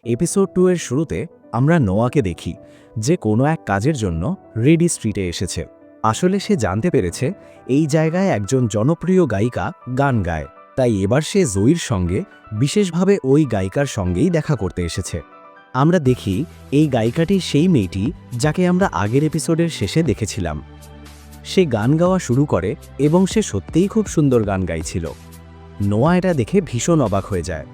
Episode 2 এর শুরুতে আমরা নোয়াকে দেখি যে কোনো এক কাজের জন্য রেডি স্ট্রিটে এসেছে। আসলে সে জানতে পেরেছে এই জায়গায় একজন জনপ্রিয় গায়িকা গান গায়, তাই এবার সে জয়ীর সঙ্গে বিশেষভাবে ওই গায়িকার সঙ্গেই দেখা করতে এসেছে। আমরা দেখি এই গায়িকাটি সেই মেয়েটি যাকে আমরা আগের এপিসোডের শেষে দেখেছিলাম। সে গান গাওয়া শুরু করে এবং সে সত্যিই খুব সুন্দর গান গাইছিল। নোয়া এটা দেখে ভীষণ অবাক হয়ে যায়,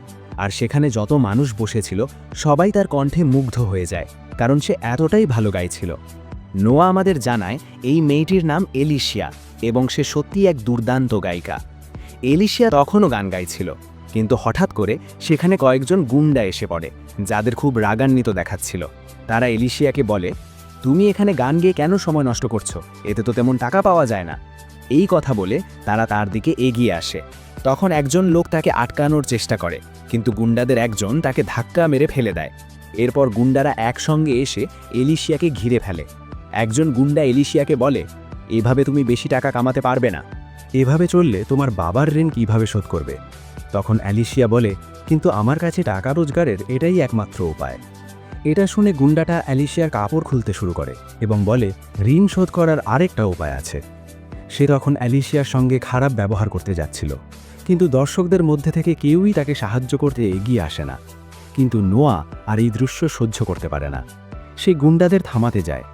আর সেখানে যত মানুষ বসেছিল সবাই তার কণ্ঠে মুগ্ধ হয়ে যায়, কারণ সে এতটাই ভালো গাইছিল। নোয়া আমাদের জানায় এই মেয়েটির নাম এলিশিয়া এবং সে সত্যিই এক দুর্দান্ত গায়িকা। এলিশিয়া তখনও গান গাইছিল, কিন্তু হঠাৎ করে সেখানে কয়েকজন গুন্ডা এসে পড়ে যাদের খুব রাগান্বিত দেখাচ্ছিল। তারা এলিশিয়াকে বলে, তুমি এখানে গান গেয়ে কেন সময় নষ্ট করছো? এতে তো তেমন টাকা পাওয়া যায় না। এই কথা বলে তারা তার দিকে এগিয়ে আসে। তখন একজন লোক তাকে আটকানোর চেষ্টা করে, কিন্তু গুন্ডাদের একজন তাকে ধাক্কা মেরে ফেলে দেয়। এরপর গুন্ডারা একসঙ্গে এসে এলিশিয়াকে ঘিরে ফেলে। একজন গুন্ডা এলিশিয়াকে বলে, এভাবে তুমি বেশি টাকা কামাতে পারবে না, এভাবে চললে তোমার বাবার ঋণ কিভাবে শোধ করবে? তখন এলিশিয়া বলে, কিন্তু আমার কাছে টাকা রোজগারের এটাই একমাত্র উপায়। এটা শুনে গুন্ডাটা এলিশিয়ার কাপড় খুলতে শুরু করে এবং বলে, ঋণ শোধ করার আরেকটা উপায় আছে। সে তখন এলিশিয়ার সঙ্গে খারাপ ব্যবহার করতে যাচ্ছিল, কিন্তু দর্শকদের মধ্যে থেকে কেউই তাকে সাহায্য করতে এগিয়ে আসে না। কিন্তু নোয়া আর এই দৃশ্য সহ্য করতে পারে না। সে গুন্ডাদের থামাতে যায়।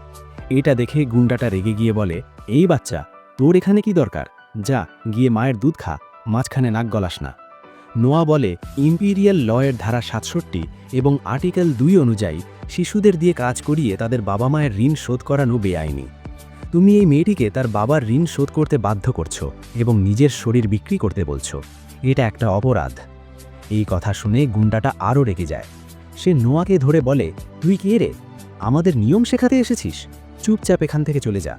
এটা দেখে গুন্ডাটা রেগে গিয়ে বলে, এই বাচ্চা, তোর এখানে কি দরকার? যা গিয়ে মায়ের দুধ খা, মাঝখানে নাক গলাস না। নোয়া বলে, ইম্পিরিয়াল লয়ের ধারা ৬৭ এবং আর্টিকেল ২ অনুযায়ী শিশুদের দিয়ে কাজ করিয়ে তাদের বাবা মায়ের ঋণ শোধ করানো বেআইনি। তুমি এই মেয়েটিকে তার বাবার ঋণ শোধ করতে বাধ্য করছো এবং নিজের শরীর বিক্রি করতে বলছো। এটা একটা অপরাধ। এই কথা শুনে গুন্ডাটা আরও রেগে যায়। সে নোয়াকে ধরে বলে, তুই কে রে? আমাদের নিয়ম শেখাতে এসেছিস? চুপচাপ এখান থেকে চলে যা।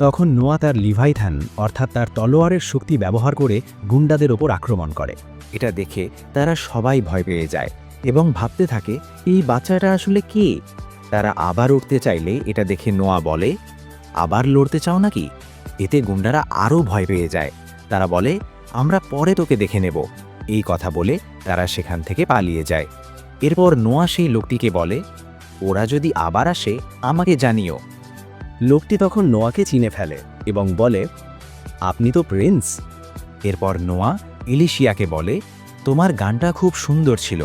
তখন নোয়া তার লিভাইথান অর্থাৎ তার তলোয়ারের শক্তি ব্যবহার করে গুন্ডাদের ওপর আক্রমণ করে। এটা দেখে তারা সবাই ভয় পেয়ে যায় এবং ভাবতে থাকে, এই বাচ্চাটা আসলে কে? তারা আবার উঠতে চাইলে এটা দেখে নোয়া বলে, আবার লড়তে চাও নাকি? এতে গুন্ডারা আরও ভয় পেয়ে যায়। তারা বলে, আমরা পরে তোকে দেখে নেব। এই কথা বলে তারা সেখান থেকে পালিয়ে যায়। এরপর নোয়া সেই লোকটিকে বলে, ওরা যদি আবার আসে আমাকে জানিও। লোকটি তখন নোয়াকে চিনে ফেলে এবং বলে, আপনি তো প্রিন্স। এরপর নোয়া এলিশিয়াকে বলে, তোমার গানটা খুব সুন্দর ছিল।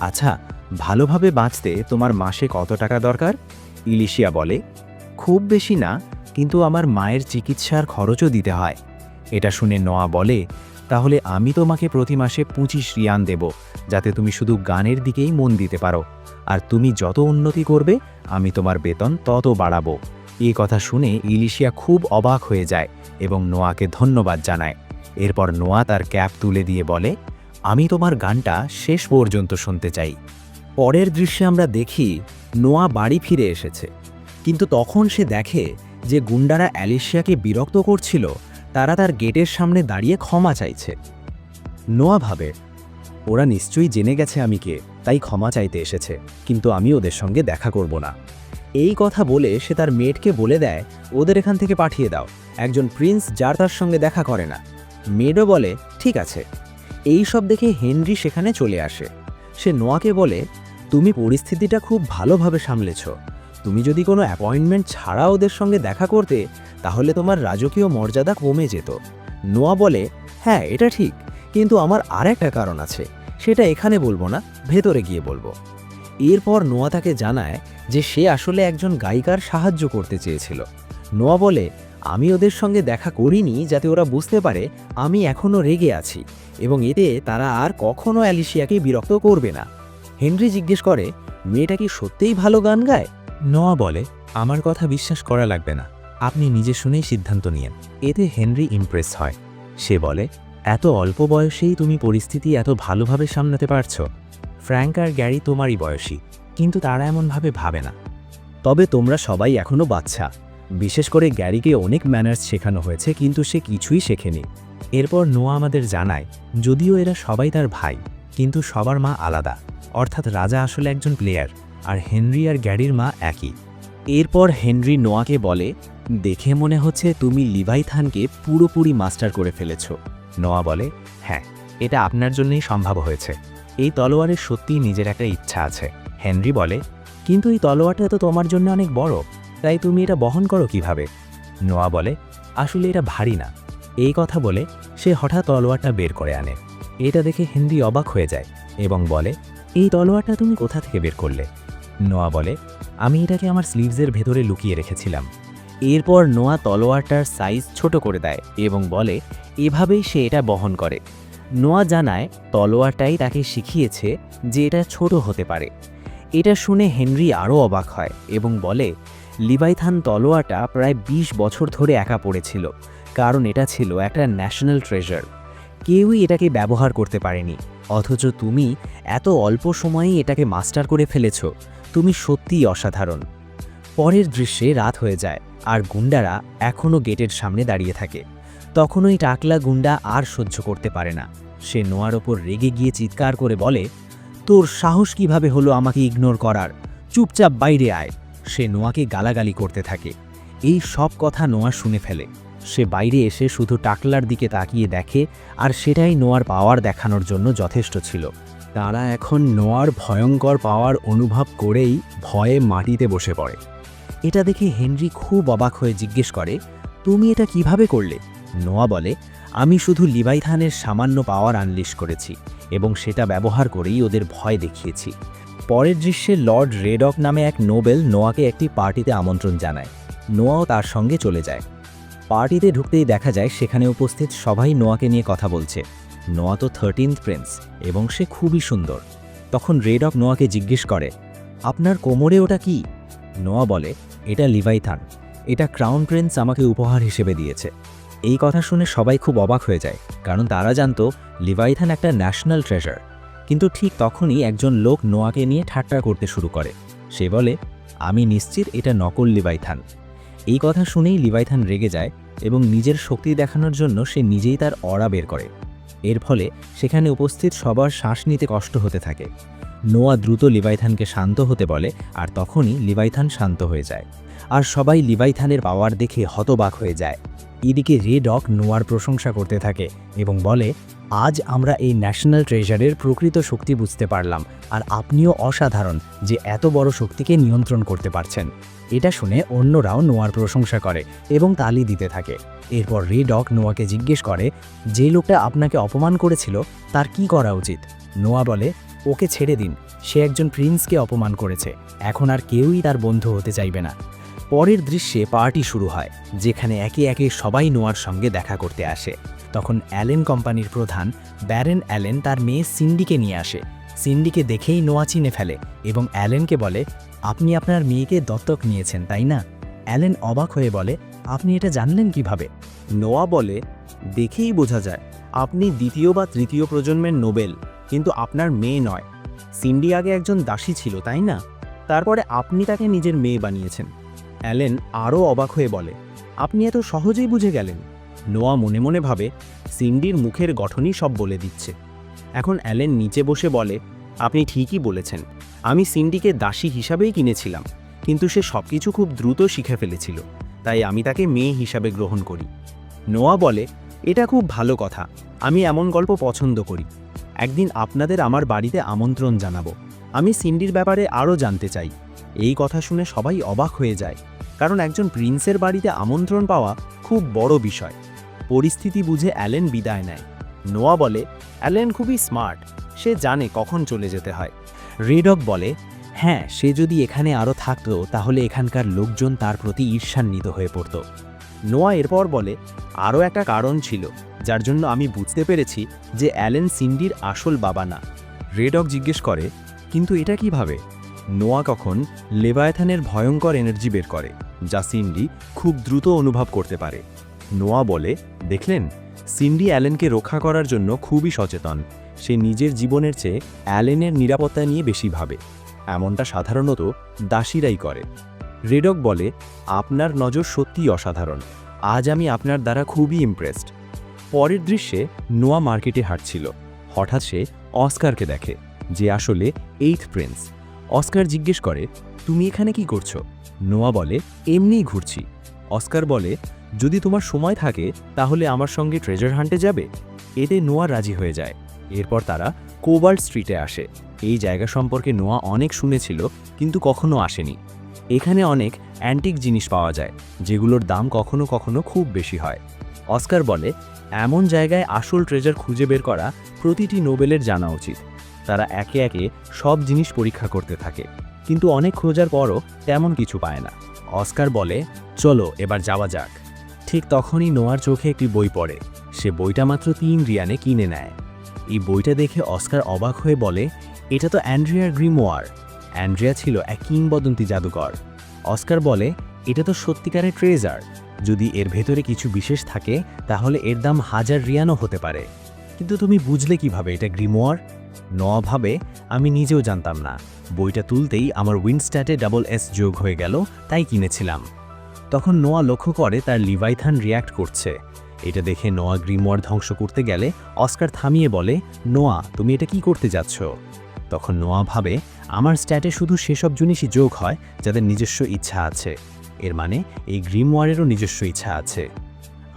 আচ্ছা, ভালোভাবে বাঁচতে তোমার মাসে কত টাকা দরকার? এলিশিয়া বলে, খুব বেশি না, কিন্তু আমার মায়ের চিকিৎসার খরচও দিতে হয়। এটা শুনে নোয়া বলে, তাহলে আমি তোমাকে প্রতি মাসে ২৫ রিয়ান দেব, যাতে তুমি শুধু গানের দিকেই মন দিতে পারো, আর তুমি যত উন্নতি করবে আমি তোমার বেতন তত বাড়াবো। এই কথা শুনে এলিশিয়া খুব অবাক হয়ে যায় এবং নোয়াকে ধন্যবাদ জানায়। এরপর নোয়া তার ক্যাপ তুলে দিয়ে বলে, আমি তোমার গানটা শেষ পর্যন্ত শুনতে চাই। পরের দৃশ্যে আমরা দেখি নোয়া বাড়ি ফিরে এসেছে, কিন্তু তখন সে দেখে যে গুন্ডারা এলিশিয়াকে বিরক্ত করছিল তারা তার গেটের সামনে দাঁড়িয়ে ক্ষমা চাইছে। নোয়া ভাবে, ওরা নিশ্চয়ই জেনে গেছে আমি কে, তাই ক্ষমা চাইতে এসেছে, কিন্তু আমি ওদের সঙ্গে দেখা করব না। এই কথা বলে সে তার মেয়েটকে বলে দেয়, ওদের এখান থেকে পাঠিয়ে দাও, একজন প্রিন্স যার তার সঙ্গে দেখা করে না। মেয়েডও বলে, ঠিক আছে। এই সব দেখে হেনরি সেখানে চলে আসে। সে নোয়াকে বলে, তুমি পরিস্থিতিটা খুব ভালোভাবে সামলেছ। তুমি যদি কোনো অ্যাপয়েন্টমেন্ট ছাড়া ওদের সঙ্গে দেখা করতে, তাহলে তোমার রাজকীয় মর্যাদা কমে যেত। নোয়া বলে, হ্যাঁ এটা ঠিক, কিন্তু আমার আরেকটা কারণ আছে, সেটা এখানে বলবো না, ভেতরে গিয়ে বলবো। এরপর নোয়া তাকে জানায় যে সে আসলে একজন গায়িকার সাহায্য করতে চেয়েছিল। নোয়া বলে, আমি ওদের সঙ্গে দেখা করিনি যাতে ওরা বুঝতে পারে আমি এখনও রেগে আছি এবং এতে তারা আর কখনো এলিশিয়াকে বিরক্ত করবে না। হেনরি জিজ্ঞেস করে, মেয়েটা কি সত্যিই ভালো গান গায়? নোয়া বলে, আমার কথা বিশ্বাস করা লাগবে না, আপনি নিজে শুনেই সিদ্ধান্ত নিয়েন। এতে হেনরি ইমপ্রেস হয়। সে বলে, এত অল্প বয়সেই তুমি পরিস্থিতি এত ভালোভাবে সামলাতে পারছো। ফ্র্যাঙ্ক আর গ্যারি তোমারই বয়সী, কিন্তু তারা এমনভাবে ভাবে না। তবে তোমরা সবাই এখনও বাচ্চা। বিশেষ করে গ্যারিকে অনেক ম্যানার্স শেখানো হয়েছে, কিন্তু সে কিছুই শেখেনি। এরপর নোয়া আমাদের জানায়, যদিও এরা সবাই তার ভাই, কিন্তু সবার মা আলাদা। অর্থাৎ রাজা আসলে একজন প্লেয়ার, আর হেনরি আর গ্যারির মা একই। এরপর হেনরি নোয়াকে বলে, দেখে মনে হচ্ছে তুমি লিভাইথানকে পুরোপুরি মাস্টার করে ফেলেছ। নোয়া বলে, হ্যাঁ, এটা আপনার জন্যই সম্ভব হয়েছে। এই তলোয়ারের সত্যিই নিজের একটা ইচ্ছা আছে। হেনরি বলে, কিন্তু এই তলোয়ারটা তো তোমার জন্য অনেক বড়, তাই তুমি এটা বহন করো কিভাবে? নোয়া বলে, আসলে এটা ভারী না। এই কথা বলে সে হঠাৎ তলোয়ারটা বের করে আনে। এটা দেখে হেনরি অবাক হয়ে যায় এবং বলে, এই তলোয়ারটা তুমি কোথা থেকে বের করলে? নোয়া বলে, আমি এটাকে আমার স্লিভসের ভেতরে লুকিয়ে রেখেছিলাম। এরপর নোয়া তলোয়ারটার সাইজ ছোট করে দেয় এবং বলে, এভাবেই সে এটা বহন করে। নোয়া জানায় তলোয়ারটাই তাকে শিখিয়েছে যে এটা ছোট হতে পারে। এটা শুনে হেনরি আরও অবাক হয় এবং বলে, লিভাইথান তলোয়ারটা প্রায় ২০ বছর ধরে একা পড়েছিল, কারণ এটা ছিল একটা ন্যাশনাল ট্রেজার। কেউই এটাকে ব্যবহার করতে পারেনি, অথচ তুমি এত অল্প সময়েই এটাকে মাস্টার করে ফেলেছ। তুমি সত্যিই অসাধারণ। পরের দৃশ্যে রাত হয়ে যায় আর গুন্ডারা এখনও গেটের সামনে দাঁড়িয়ে থাকে। তখন ওই টাকলা গুন্ডা আর সহ্য করতে পারে না। সে নোয়ার ওপর রেগে গিয়ে চিৎকার করে বলে, তোর সাহস কিভাবে হলো আমাকে ইগনোর করার? চুপচাপ বাইরে আয়। সে নোয়াকে গালাগালি করতে থাকে। এই সব কথা নোয়া শুনে ফেলে। সে বাইরে এসে শুধু টাকলার দিকে তাকিয়ে দেখে, আর সেটাই নোয়ার পাওয়ার দেখানোর জন্য যথেষ্ট ছিল। তারা এখন নোয়ার ভয়ঙ্কর পাওয়ার অনুভব করেই ভয়ে মাটিতে বসে পড়ে। এটা দেখে হেনরি খুব অবাক হয়ে জিজ্ঞেস করে, তুমি এটা কিভাবে করলে? নোয়া বলে, আমি শুধু লিভাইথানের সামান্য পাওয়ার আনলিশ করেছি এবং সেটা ব্যবহার করেই ওদের ভয় দেখিয়েছি। পরের দৃশ্যে লর্ড রেডক নামে এক নোবেল নোয়াকে একটি পার্টিতে আমন্ত্রণ জানায়। নোয়াও তার সঙ্গে চলে যায়। পার্টিতে ঢুকতেই দেখা যায় সেখানে উপস্থিত সবাই নোয়াকে নিয়ে কথা বলছে। নোয়া তো 13th প্রিন্স এবং সে খুবই সুন্দর। তখন রেডক নোয়াকে জিজ্ঞেস করে, আপনার কোমরে ওটা কি? নোয়া বলে, এটা লিভাইথান। এটা ক্রাউন প্রিন্স আমাকে উপহার হিসেবে দিয়েছে। এই কথা শুনে সবাই খুব অবাক হয়ে যায়, কারণ তারা জানতো লিভাইথান একটা ন্যাশনাল ট্রেজার। কিন্তু ঠিক তখনই একজন লোক নোয়াকে নিয়ে ঠাট্টা করতে শুরু করে। সে বলে, আমি নিশ্চিত এটা নকল লিভাইথান। এই কথা শুনেই লিভাইথান রেগে যায় এবং নিজের শক্তি দেখানোর জন্য সে নিজেই তার অরা বের করে। এর ফলে সেখানে উপস্থিত সবার শ্বাস নিতে কষ্ট হতে থাকে। নোয়া দ্রুত লিভাইথানকে শান্ত হতে বলে, আর তখনই লিভাইথান শান্ত হয়ে যায়। আর সবাই লিভাইথানের পাওয়ার দেখে হতবাক হয়ে যায়। এদিকে রেডক নোয়ার প্রশংসা করতে থাকে এবং বলে, আজ আমরা এই ন্যাশনাল ট্রেজারের প্রকৃত শক্তি বুঝতে পারলাম, আর আপনিও অসাধারণ যে এত বড় শক্তিকে নিয়ন্ত্রণ করতে পারছেন। এটা শুনে অন্যরাও নোয়ার প্রশংসা করে এবং তালি দিতে থাকে। এরপর রেডক নোয়াকে জিজ্ঞেস করে, যে লোকটা আপনাকে অপমান করেছিল তার কি করা উচিত? নোয়া বলে, ওকে ছেড়ে দিন। সে একজন প্রিন্সকে অপমান করেছে, এখন আর কেউই তার বন্ধু হতে চাইবে না। পরের দৃশ্যে পার্টি শুরু হয়, যেখানে একে একে সবাই নোয়ার সঙ্গে দেখা করতে আসে। তখন অ্যালেন কোম্পানির প্রধান ব্যারেন অ্যালেন তার মেয়ে সিন্ডিকে নিয়ে আসে। সিন্ডিকে দেখেই নোয়া চিনে ফেলে এবং অ্যালেনকে বলে, আপনি আপনার মেয়েকে দত্তক নিয়েছেন তাই না? অ্যালেন অবাক হয়ে বলে, আপনি এটা জানলেন কিভাবে? নোয়া বলে, দেখেই বোঝা যায় আপনি দ্বিতীয় বা তৃতীয় প্রজন্মের নোবেল, কিন্তু আপনার মেয়ে নয়। সিন্ডি আগে একজন দাসী ছিল তাই না? তারপরে আপনি তাকে নিজের মেয়ে বানিয়েছেন। অ্যালেন আরও অবাক হয়ে বলে, আপনি এত সহজেই বুঝে গেলেন? নোয়া মনে মনে ভাবে, সিন্ডির মুখের গঠনই সব বলে দিচ্ছে। এখন অ্যালেন নিচে বসে বলে, আপনি ঠিকই বলেছেন, আমি সিন্ডিকে দাসী হিসাবেই কিনেছিলাম, কিন্তু সে সবকিছু খুব দ্রুত শিখে ফেলেছিল, তাই আমি তাকে মেয়ে হিসাবে গ্রহণ করি। নোয়া বলে, এটা খুব ভালো কথা, আমি এমন গল্প পছন্দ করি। একদিন আপনাদের আমার বাড়িতে আমন্ত্রণ জানাবো। আমি সিন্ডির ব্যাপারে আরও জানতে চাই। এই কথা শুনে সবাই অবাক হয়ে যায়, কারণ একজন প্রিন্সের বাড়িতে আমন্ত্রণ পাওয়া খুব বড় বিষয়। পরিস্থিতি বুঝে অ্যালেন বিদায় নেয়। নোয়া বলে, অ্যালেন খুবই স্মার্ট, সে জানে কখন চলে যেতে হয়। রেডক বলে, হ্যাঁ, সে যদি এখানে আরও থাকতো তাহলে এখানকার লোকজন তার প্রতি ঈর্ষান্বিত হয়ে পড়ত। নোয়া এরপর বলে, আরও একটা কারণ ছিল যার জন্য আমি বুঝতে পেরেছি যে অ্যালেন সিন্ডির আসল বাবা না। রেডক জিজ্ঞেস করে, কিন্তু এটা কিভাবে? নোয়া কখন লেভায়াথানের ভয়ঙ্কর এনার্জি বের করে, যা সিন্ডি খুব দ্রুত অনুভব করতে পারে। নোয়া বলে, দেখলেন, সিন্ডি অ্যালেনকে রক্ষা করার জন্য খুবই সচেতন। সে নিজের জীবনের চেয়ে অ্যালেনের নিরাপত্তা নিয়ে বেশি ভাবে। এমনটা সাধারণত দাসীরাই করে। রেডক বলে, আপনার নজর সত্যিই অসাধারণ। আজ আমি আপনার দ্বারা খুবই ইমপ্রেসড। পরের দৃশ্যে নোয়া মার্কেটে হাঁটছিল। হঠাৎ সে অস্কারকে দেখে, যে আসলে 8th প্রিন্স। অস্কার জিজ্ঞেস করে, তুমি এখানে কি করছো? নোয়া বলে, এমনিই ঘুরছি। অস্কার বলে, যদি তোমার সময় থাকে তাহলে আমার সঙ্গে ট্রেজার হান্টে যাবে। এতে নোয়া রাজি হয়ে যায়। এরপর তারা কোবাল্ট স্ট্রিটে আসে। এই জায়গা সম্পর্কে নোয়া অনেক শুনেছিল, কিন্তু কখনো আসেনি। এখানে অনেক অ্যান্টিক জিনিস পাওয়া যায়, যেগুলোর দাম কখনো কখনো খুব বেশি হয়। অস্কার বলে, এমন জায়গায় আসল ট্রেজার খুঁজে বের করা প্রতিটি নোবেলের জানা উচিত। তারা একে একে সব জিনিস পরীক্ষা করতে থাকে, কিন্তু অনেক খোঁজার পরও তেমন কিছু পায় না। অস্কার বলে, চলো এবার যাওয়া যাক। ঠিক তখনই নোয়ার চোখে একটি বই পড়ে। সে বইটা মাত্র 3 রিয়ানে কিনে নেয়। এই বইটা দেখে অস্কার অবাক হয়ে বলে, এটা তো অ্যান্ড্রিয়ার গ্রিমোয়ার। অ্যান্ড্রিয়া ছিল এক কিংবদন্তি জাদুকর। অস্কার বলে, এটা তো সত্যিকারের ট্রেজার। যদি এর ভেতরে কিছু বিশেষ থাকে তাহলে এর দাম 1000 রিয়ানও হতে পারে। কিন্তু তুমি বুঝলে কিভাবে এটা গ্রিমোয়ার? নোয়া ভাবে, আমি নিজেও জানতাম না। বইটা তুলতেই আমার উইন্ডস্ট্যাটে SS যোগ হয়ে গেল, তাই কিনেছিলাম। তখন নোয়া লক্ষ্য করে তার লিভাইথান রিয়্যাক্ট করছে। এটা দেখে নোয়া গ্রিমোয়ার ধ্বংস করতে গেলে অস্কার থামিয়ে বলে, নোয়া, তুমি এটা কি করতে যাচ্ছ? তখন নোয়া ভাবে, আমার স্ট্যাটে শুধু সেসব জিনিসই যোগ হয় যাদের নিজস্ব ইচ্ছা আছে। এর মানে এই গ্রিমোয়ারেরও নিজস্ব ইচ্ছা আছে।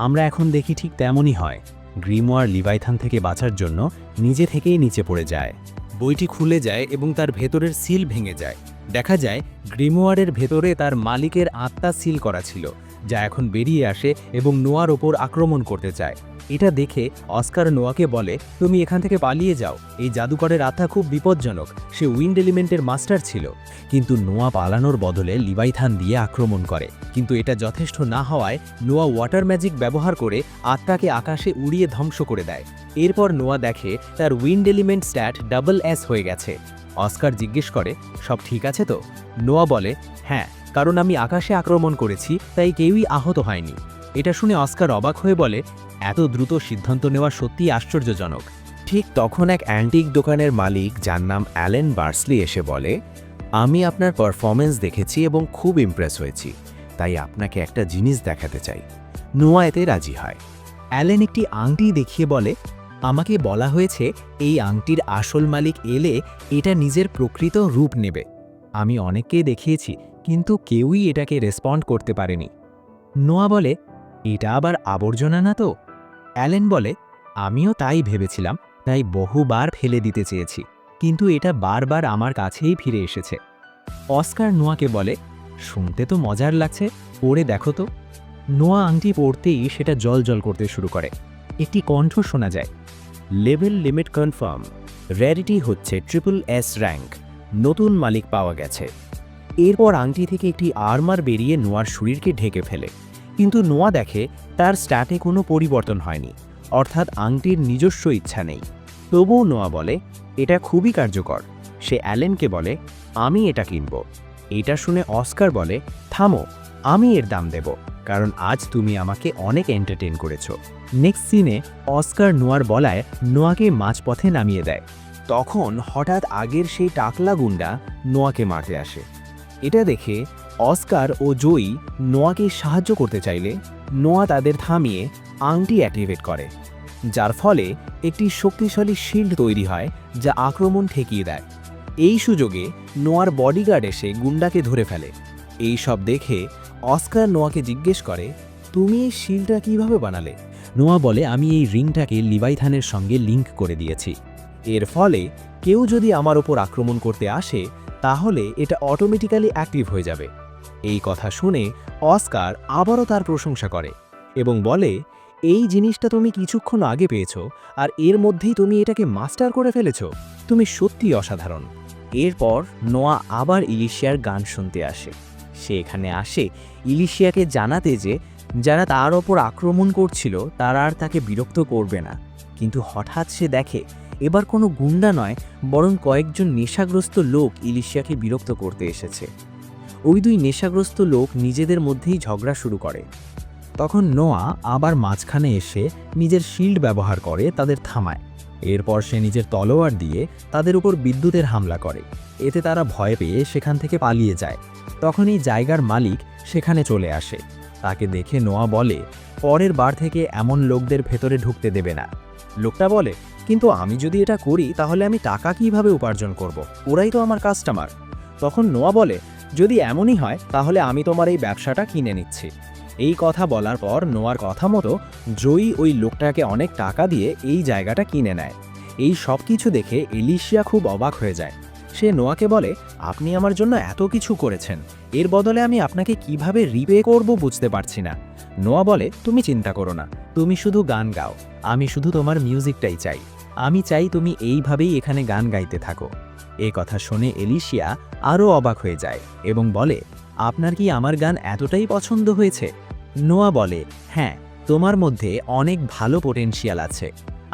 আমরা এখন দেখি ঠিক তেমনই হয়। গ্রিমোয়ার লিভাইথান থেকে বাঁচার জন্য নিজে থেকেই নিচে পড়ে যায়। বইটি খুলে যায় এবং তার ভেতরের সিল ভেঙে যায়। দেখা যায় গ্রিমোয়ারের ভেতরে তার মালিকের আত্মা সিল করা ছিল, যা এখন বেরিয়ে আসে এবং নোয়ার ওপর আক্রমণ করতে চায়। এটা দেখে অস্কার নোয়াকে বলে, তুমি এখান থেকে পালিয়ে যাও। এই জাদুকরের আত্মা খুব বিপজ্জনক। সে উইন্ড এলিমেন্টের মাস্টার ছিল। কিন্তু নোয়া পালানোর বদলে লিভাইথান দিয়ে আক্রমণ করে। কিন্তু এটা যথেষ্ট না হওয়ায় নোয়া ওয়াটার ম্যাজিক ব্যবহার করে আত্মাকে আকাশে উড়িয়ে ধ্বংস করে দেয়। এরপর নোয়া দেখে তার উইন্ড এলিমেন্ট স্ট্যাট SS হয়ে গেছে। অস্কার জিজ্ঞেস করে, সব ঠিক আছে তো? নোয়া বলে, হ্যাঁ, কারণ আমি আকাশে আক্রমণ করেছি, তাই কেউই আহত হয়নি। এটা শুনে অস্কার অবাক হয়ে বলে, এত দ্রুত সিদ্ধান্ত নেওয়া সত্যিই আশ্চর্যজনক। ঠিক তখন এক অ্যান্টিক দোকানের মালিক, যার নাম অ্যালেন বার্সলি, এসে বলে, আমি আপনার পারফরমেন্স দেখেছি এবং খুব ইমপ্রেস হয়েছি, তাই আপনাকে একটা জিনিস দেখাতে চাই। নোয়া এতে রাজি হয়। অ্যালেন একটি আংটি দেখিয়ে বলে, আমাকে বলা হয়েছে এই আংটির আসল মালিক এলে এটা নিজের প্রকৃত রূপ নেবে। আমি অনেককেই দেখিয়েছি, কিন্তু কেউই এটাকে রেসপন্ড করতে পারেনি। নোয়া বলে, এটা আবার আবর্জনা না তো? অ্যালেন বলে, আমিও তাই ভেবেছিলাম, তাই বহুবার ফেলে দিতে চেয়েছি, কিন্তু এটা বারবার আমার কাছেই ফিরে এসেছে। অস্কার নোয়াকে বলে, শুনতে তো মজার লাগছে, পড়ে দেখো তো। নোয়া আংটি পড়তেই সেটা জল করতে শুরু করে। একটি কণ্ঠ শোনা যায়, লেভেল লিমিট কনফার্ম, র্যারিটি হচ্ছে SSS র্যাঙ্ক, নতুন মালিক পাওয়া গেছে। এরপর আংটি থেকে একটি আর্মার বেরিয়ে নোয়ার শরীরকে ঢেকে ফেলে। কিন্তু নোয়া দেখে তার স্ট্যাটে কোনো পরিবর্তন হয়নি, অর্থাৎ আংটির নিজস্ব ইচ্ছা নেই। তবুও নোয়া বলে, এটা খুবই কার্যকর। সে অ্যালেনকে বলে, আমি এটা কিনব। এটা শুনে অস্কার বলে, থামো, আমি এর দাম দেব, কারণ আজ তুমি আমাকে অনেক এন্টারটেইন করেছো। নেক্সট সিনে অস্কার নোয়ার বলায় নোয়াকে মাঝপথে নামিয়ে দেয়। তখন হঠাৎ আগের সেই টাকলা গুন্ডা নোয়াকে মারতে আসে। এটা দেখে অস্কার ও জয়ী নোয়াকে সাহায্য করতে চাইলে নোয়া তাদের থামিয়ে আংটি অ্যাক্টিভেট করে, যার ফলে একটি শক্তিশালী শিল্ড তৈরি হয় যা আক্রমণ ঠেকিয়ে দেয়। এই সুযোগে নোয়ার বডিগার্ড এসে গুন্ডাকে ধরে ফেলে। এই সব দেখে অস্কার নোয়াকে জিজ্ঞেস করে, তুমি এই শিল্ডটা কিভাবে বানালে? নোয়া বলে, আমি এই রিংটাকে লিভাইথানের সঙ্গে লিংক করে দিয়েছি। এর ফলে কেউ যদি আমার ওপর আক্রমণ করতে আসে তাহলে এটা অটোমেটিক্যালি অ্যাক্টিভ হয়ে যাবে। এই কথা শুনে অস্কার আবারও তার প্রশংসা করে এবং বলে, এই জিনিসটা তুমি কিছুক্ষণ আগে পেয়েছো, আর এর মধ্যেই তুমি এটাকে মাস্টার করে ফেলেছো। তুমি সত্যিই অসাধারণ। এরপর নোয়া আবার ইলিশিয়ার গান শুনতে আসে। সে এখানে আসে ইলিশিয়াকে জানাতে যে যারা তার ওপর আক্রমণ করছিল তারা আর তাকে বিরক্ত করবে না। কিন্তু হঠাৎ সে দেখে এবার কোনো গুন্ডা নয়, বরং কয়েকজন নেশাগ্রস্ত লোক ইলিশিয়াকে বিরক্ত করতে এসেছে। ওই দুই নেশাগ্রস্ত লোক নিজেদের মধ্যেই ঝগড়া শুরু করে। তখন নোয়া আবার মাঝখানে এসে নিজের শিল্ড ব্যবহার করে তাদের থামায়। এরপর সে নিজের তলোয়ার দিয়ে তাদের উপর বিদ্যুতের হামলা করে। এতে তারা ভয় পেয়ে সেখান থেকে পালিয়ে যায়। তখন এই জায়গার মালিক সেখানে চলে আসে। তাকে দেখে নোয়া বলে, পরের বার থেকে এমন লোকদের ভেতরে ঢুকতে দেবে না। লোকটা বলে, কিন্তু আমি যদি এটা করি তাহলে আমি টাকা কিভাবে উপার্জন করব? ওরাই তো আমার কাস্টমার। তখন নোয়া বলে, যদি এমনই হয় তাহলে আমি তোমার এই ব্যবসাটা কিনে নিচ্ছি। এই কথা বলার পর নোয়ার কথা মতো জয়ী ওই লোকটাকে অনেক টাকা দিয়ে এই জায়গাটা কিনে নেয়। এই সব কিছু দেখে এলিশিয়া খুব অবাক হয়ে যায়। সে নোয়াকে বলে, আপনি আমার জন্য এত কিছু করেছেন, এর বদলে আমি আপনাকে কিভাবে রিপে করব বুঝতে পারছি না। নোয়া বলে, তুমি চিন্তা করো না, তুমি শুধু গান গাও, আমি শুধু তোমার মিউজিকটাই চাই। আমি চাই তুমি এইভাবেই এখানে গান গাইতে থাকো। এ কথা শুনে এলিশিয়া আরও অবাক হয়ে যায় এবং বলে, আপনার কি আমার গান এতটাই পছন্দ হয়েছে? নোয়া বলে, হ্যাঁ, তোমার মধ্যে অনেক ভালো পোটেনশিয়াল আছে।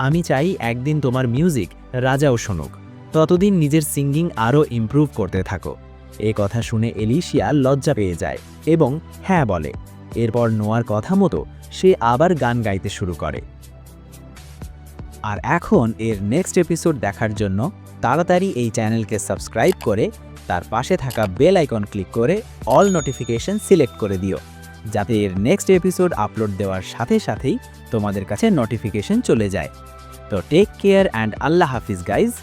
আমি চাই একদিন তোমার মিউজিক রাজাও শুনুক। ততদিন নিজের সিঙ্গিং আরও ইমপ্রুভ করতে থাকো। এ কথা শুনে এলিশিয়া লজ্জা পেয়ে যায় এবং হ্যাঁ বলে। এরপর নোয়ার কথা মতো সে আবার গান গাইতে শুরু করে। আর এখন এর নেক্সট এপিসোড দেখার জন্য তাড়াতাড়ি এই চ্যানেলকে সাবস্ক্রাইব করে তার পাশে থাকা বেল আইকন ক্লিক করে অল নোটিফিকেশন সিলেক্ট করে দিও, যাতে এর নেক্সট এপিসোড আপলোড দেওয়ার সাথে সাথেই তোমাদের কাছে নোটিফিকেশন চলে যায়। তো টেক কেয়ার অ্যান্ড আল্লাহ হাফিজ গাইজ।